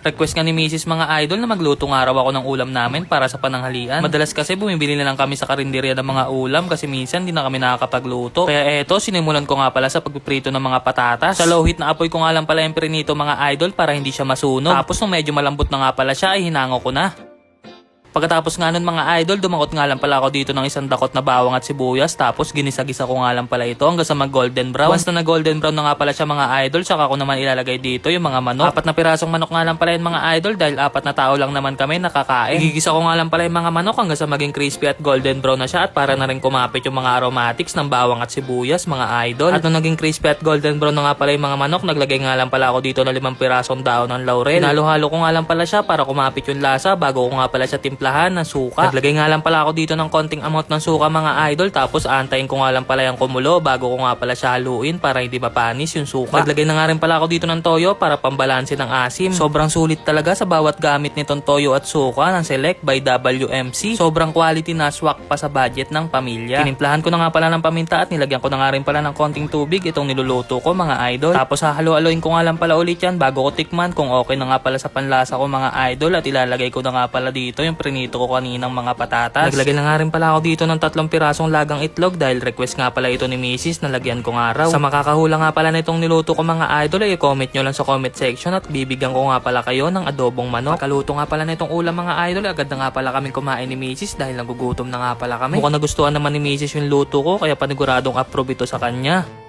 Request nga ni Mrs. mga idol na magluto nga raw ako ng ulam namin para sa pananghalian. Madalas kasi bumibili na lang kami sa karinderya ng mga ulam kasi minsan di na kami nakakapagluto. Kaya eto, sinimulan ko nga pala sa pagpiprito ng mga patatas. Sa low heat na apoy ko nga lang pala yung prinito mga idol para hindi siya masunog. Tapos nung medyo malambot na nga pala siya ay hinango ko na. Pagkatapos nga nun mga idol, dumakot nga lang pala ako dito ng isang dakot na bawang at sibuyas. Tapos ginisa-gisa ko nga lang pala ito hanggang sa mag golden brown. Once na nag golden brown na nga pala siya mga idol, saka ko naman ilalagay dito yung mga manok. 4 na pirasong manok nga lang pala yung mga idol dahil 4 na tao lang naman kami nakakain. Igigisa ko nga lang pala yung mga manok hanggang sa maging crispy at golden brown na siya at para na rin kumapit yung mga aromatics ng bawang at sibuyas mga idol. At nung naging crispy at golden brown na nga pala yung mga manok, naglagay nga lang pala ako dito ng 5 pirasong daon ng laurel. Hinalo-halo ko nga lang pala siya para kumapit yung lasa bago ko nga pala siya timplahan ng suka. Naglagay nga lang pala ako dito ng konting amount ng suka mga idol tapos aantayin ko nga lang pala yung kumulo bago ko nga pala siya haluin para hindi mapanis yung suka. Naglagay na nga rin pala ako dito ng toyo para pambalanse ng asim. Sobrang sulit talaga sa bawat gamit nitong toyo at suka ng Select by WMC. Sobrang quality na swak pa sa budget ng pamilya. Tinimplahan ko na nga pala ng paminta at nilagyan ko na nga rin pala ng konting tubig itong niluluto ko mga idol. Tapos hahalo-haloin ko nga lang pala ulit yan bago ko tikman kung okay na nga pala sa panlasa ko mga idol at ilalagay ko na nga pala dito yung prinito ko kaninang mga patatas. Naglagay na nga rin pala ako dito ng 3 pirasong lagang itlog dahil request nga pala ito ni Mrs. na lagyan ko nga raw. Sa makakahula nga pala nitong niluto ko mga idol ay i-comment nyo lang sa comment section at bibigyan ko nga pala kayo ng adobong manok. Kaluto nga pala nitong ulam mga idol, agad na nga pala kaming kumain ni Mrs. dahil nagugutom na nga pala kami. Mukhang nagustuhan naman ni Mrs. yung luto ko kaya paniguradong approve ito sa kanya.